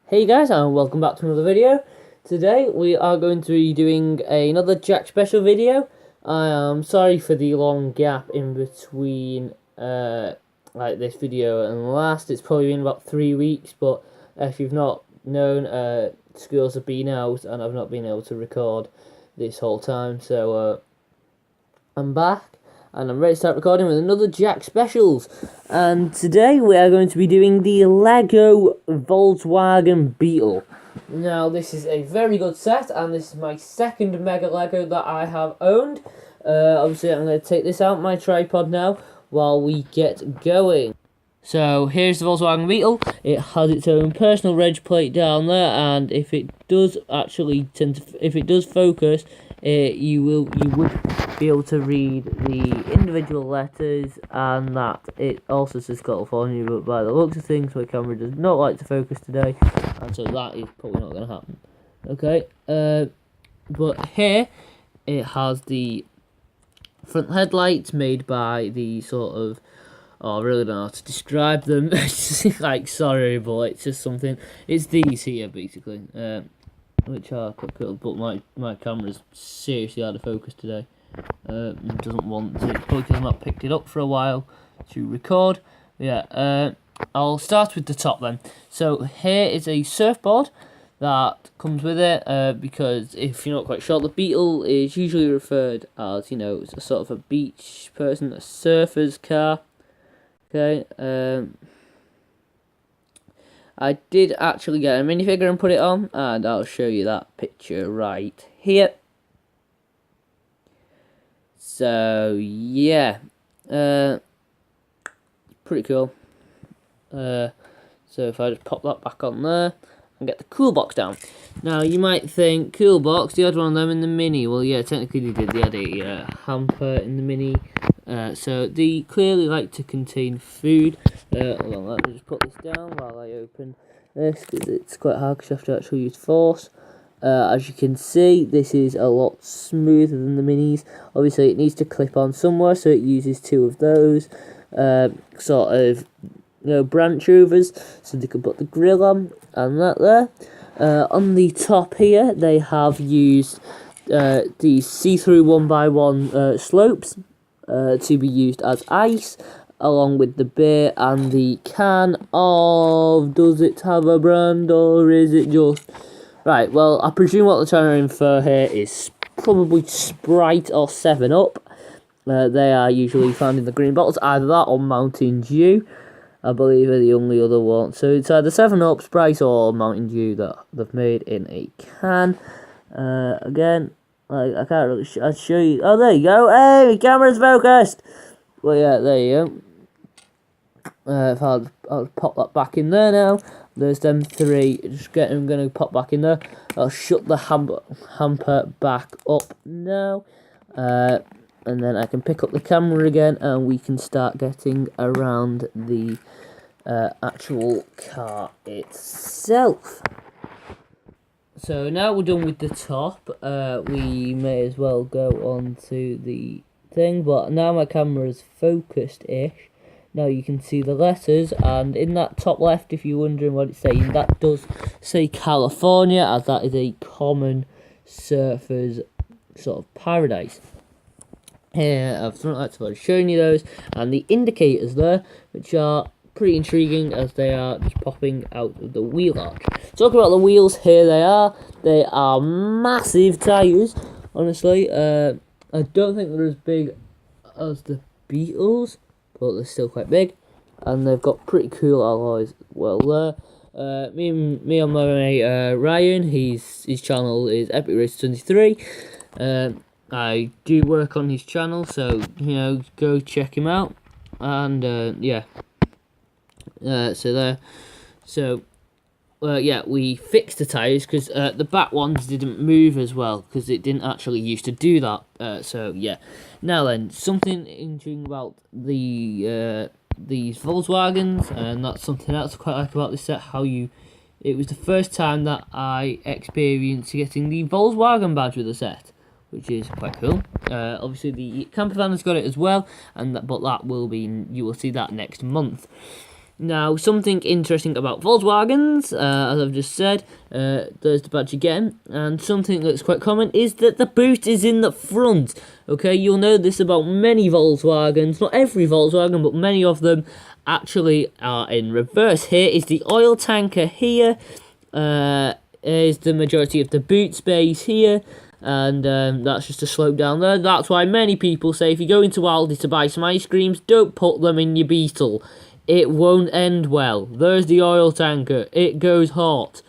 Hey guys, and welcome back to another video. Today we are going to be doing another Jack special video. I am sorry for the long gap in between like this video and the last. It's probably been about 3 weeks, but if you've not known, schools have been out and I've not been able to record this whole time. So I'm back and I'm ready to start recording with another Jack Specials. And today we are going to be doing the Lego Volkswagen Beetle. Now this is a very good set, and this is my second Mega Lego that I have owned. Obviously I'm going to take this out my tripod now while we get going. So here's the Volkswagen Beetle. It has its own personal reg plate down there, and if it does actually if it does focus, you would be able to read the individual letters, and that it also says California, but by the looks of things my camera does not like to focus today, and so that is probably not going to happen. Okay, but here it has the front headlights made by the sort of, I really don't know how to describe them. Like, sorry, but it's just something. It's these here, basically, which are quite cool. But my camera's seriously out of focus today. It doesn't want to, probably because I've not picked it up for a while to record. Yeah, I'll start with the top then. So here is a surfboard that comes with it, because if you're not quite sure, the Beetle is usually referred as, it's a sort of a beach person, a surfer's car. Okay, I did actually get a minifigure and put it on, and I'll show you that picture right here. So yeah, pretty cool. So if I just pop that back on there and get the cool box down. Now you might think, cool box, they had one of them in the Mini. Well, yeah, technically they did. They had a hamper in the Mini. So they clearly like to contain food. Hold on, let me just put this down while I open this, because it's quite hard because you have to actually use force. As you can see, this is a lot smoother than the Minis. Obviously it needs to clip on somewhere, so it uses two of those sort of branch overs, so they can put the grill on, and that there. On the top here they have used these see-through 1x1 slopes to be used as ice, along with the beer and the can of, does it have a brand or is it just, right, well I presume what they're trying to infer here is probably Sprite or 7-Up. They are usually found in the green bottles, either that or Mountain Dew, I believe, are the only other ones. So it's either 7-Up, Sprite or Mountain Dew that they've made in a can. Again, I can't really I'll show you. Oh, there you go. Hey, the camera's focused. Well, yeah, there you go. If I'll pop that back in there now. There's them three. I'm going to pop back in there. I'll shut the hamper back up now. And then I can pick up the camera again, and we can start getting around the actual car itself. So now we're done with the top, we may as well go on to the thing, but now my camera is focused-ish. Now you can see the letters, and in that top left, if you're wondering what it's saying, that does say California, as that is a common surfer's sort of paradise. Here, I've already shown you those, and the indicators there, which are pretty intriguing as they are just popping out of the wheel arch. Talking about the wheels, here they are massive tyres, honestly. I don't think they're as big as the Beetles, but they're still quite big, and they've got pretty cool alloys as well there. Me and my mate Ryan, his channel is Epic Race 23. I do work on his channel, so go check him out. And yeah. So there. So yeah, we fixed the tyres because the back ones didn't move as well, because it didn't actually used to do that. So yeah. Now then, something interesting about these Volkswagens, and that's something else I quite like about this set. It was the first time that I experienced getting the Volkswagen badge with the set, which is quite cool. Obviously the camper van has got it as well, but that will be, you will see that next month. Now, something interesting about Volkswagens, as I've just said, there's the badge again, and something that's quite common is that the boot is in the front. Okay, you'll know this about many Volkswagens, not every Volkswagen, but many of them actually are in reverse. Here is the oil tanker here, is the majority of the boot space here, and that's just a slope down there. That's why many people say if you go into Aldi to buy some ice creams, don't put them in your Beetle. It won't end well. There's the oil tanker. It goes hot.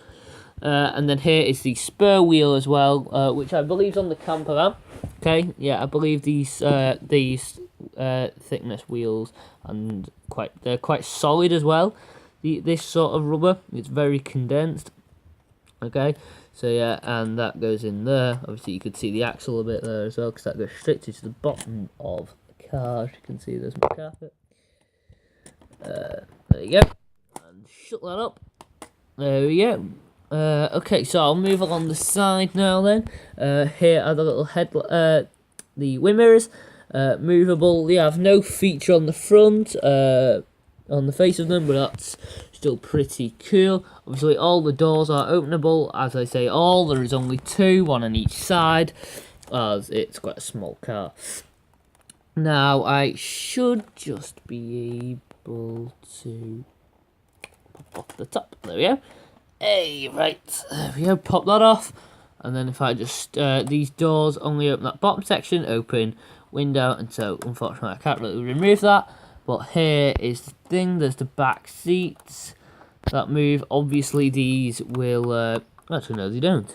And then here is the spur wheel as well, which I believe is on the camper van. Okay, yeah, I believe these thickness wheels and they're quite solid as well. This sort of rubber, it's very condensed. Okay, so yeah, and that goes in there. Obviously, you could see the axle a bit there as well, because that goes straight to the bottom of the car. As you can see, there's my carpet. There you go, and shut that up. There we go. Okay, so I'll move along the side now then. Here are the little the wind mirrors, movable. They have no feature on the front, on the face of them, but that's still pretty cool. Obviously, all the doors are openable. As I say, there is only 2, one on each side, as it's quite a small car. Now, I should just be able to pop off the top. There we go. Hey, right, there we go. Pop that off, and then if I just these doors only open that bottom section, open window, and so unfortunately I can't really remove that. But here is the thing. There's the back seats that move. Obviously, these will. Actually, no, they don't.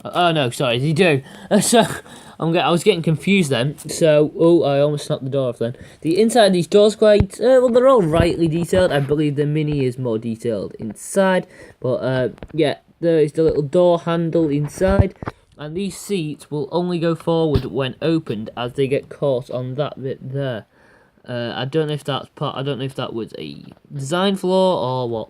Oh no, sorry, they do. So I was getting confused then. So I almost snapped the door off then. The inside of these doors quite well, they're all rightly detailed. I believe the Mini is more detailed inside, but yeah, there is the little door handle inside, and these seats will only go forward when opened, as they get caught on that bit there. I don't know if that's part. I don't know if that was a design flaw or what.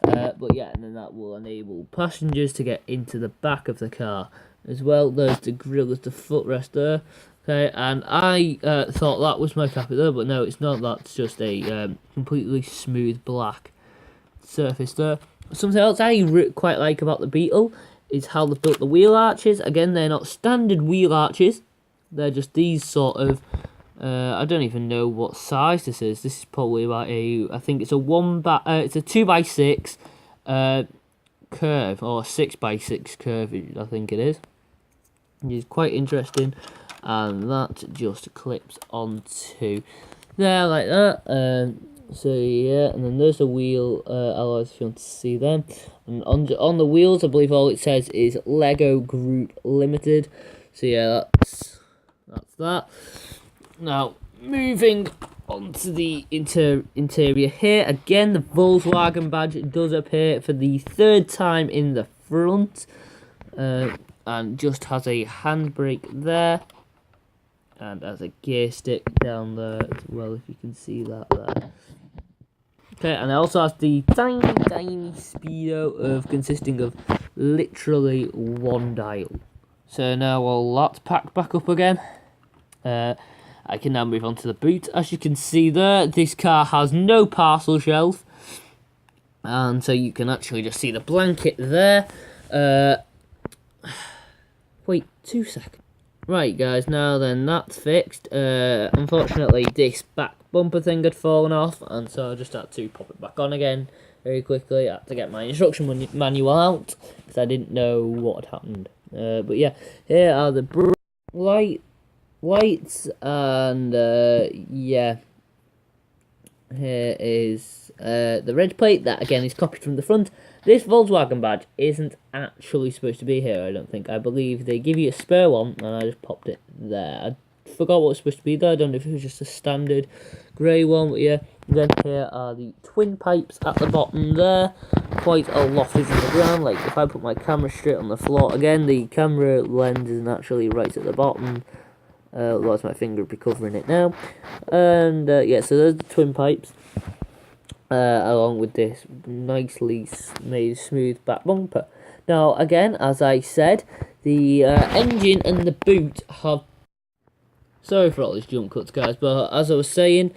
But yeah, and then that will enable passengers to get into the back of the car as well. There's the grille, there's the footrest there. Okay, and I thought that was my carpet there, but no, it's not. That's just a completely smooth black surface there. Something else I quite like about the Beetle is how they've built the wheel arches. Again, they're not standard wheel arches. They're just these sort of. I don't even know what size this is. This is probably about I think it's a it's a 2x6 curve, or 6x6 curve, I think it is. It's quite interesting, and that just clips onto there like that. So yeah, and then there's the wheel alloys if you want to see them. And on the wheels, I believe all it says is Lego Group Limited. So yeah, that's that. Now, moving on to the interior here. Again, the Volkswagen badge does appear for the 3rd time in the front. And just has a handbrake there. And has a gear stick down there as well, if you can see that there. Okay, and it also has the tiny speedo consisting of literally 1 dial. So now all that's packed back up again. I can now move on to the boot. As you can see there, this car has no parcel shelf. And so you can actually just see the blanket there. Wait 2 seconds. Right, guys, now then, that's fixed. Unfortunately, this back bumper thing had fallen off, and so I just had to pop it back on again very quickly. I had to get my instruction manual out, because I didn't know what had happened. But yeah, here are the lights, and yeah, here is the red plate that again is copied from the front. This Volkswagen badge isn't actually supposed to be here, I don't think. I believe they give you a spare one, and I just popped it there. I forgot what was supposed to be there. I don't know if it was just a standard grey one, but yeah. Then here are the twin pipes at the bottom there. Quite a lot is in the ground. Like, if I put my camera straight on the floor, again, the camera lens isn't actually right at the bottom. Otherwise my finger would be covering it now. And yeah, so there's the twin pipes. Along with this nicely made smooth back bumper. Now, again, as I said, the engine and the boot have... Sorry for all these jump cuts, guys, but as I was saying,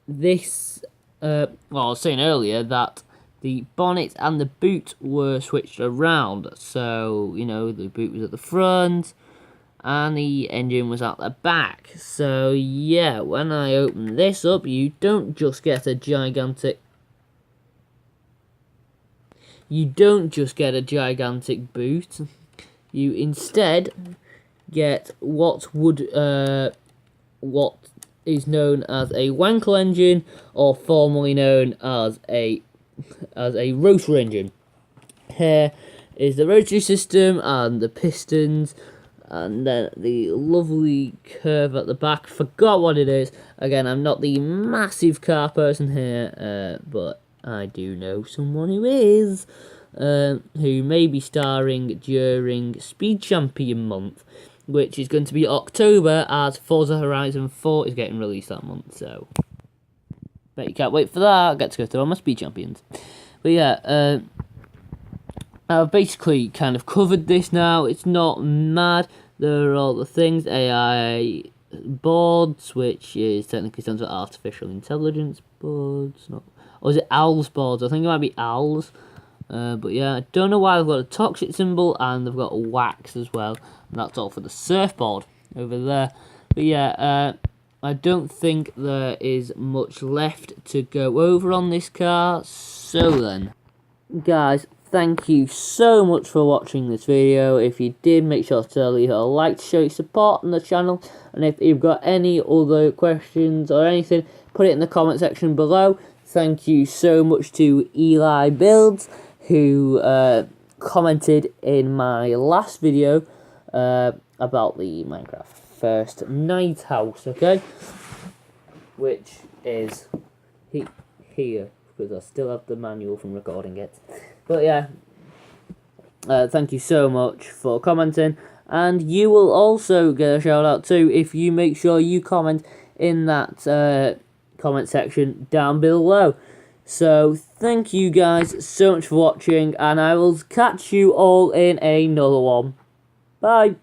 This, well, I was saying earlier that the bonnet and the boot were switched around. So, you know, the boot was at the front and the engine was at the back. So, yeah, when I open this up, you don't just get a gigantic... You don't just get a gigantic boot. You instead get what is known as a Wankel engine, or formerly known as a rotor engine. Here is the rotary system and the pistons, and then the lovely curve at the back. Forgot what it is. Again, I'm not the massive car person here, but I do know someone who is, who may be starring during Speed Champion month, which is going to be October, as Forza Horizon 4 is getting released that month, so bet you can't wait for that. I get to go through all my Speed Champions. But yeah, I've basically kind of covered this now. It's not mad. There are all the things, AI boards, which is technically stands for Artificial Intelligence boards, not, or is it ALS boards? I think it might be ALS. But yeah, I don't know why they've got a toxic symbol, and they've got a wax as well. And that's all for the surfboard over there. But yeah, I don't think there is much left to go over on this car. So then, guys, thank you so much for watching this video. If you did, make sure to leave a like to show your support on the channel. And if you've got any other questions or anything, put it in the comment section below. Thank you so much to Eli Builds, who commented in my last video about the Minecraft First Night House, okay? Which is here, because I still have the manual from recording it. But yeah, thank you so much for commenting, and you will also get a shout out too if you make sure you comment in that comment section down below. So thank you guys so much for watching, and I will catch you all in another one. Bye.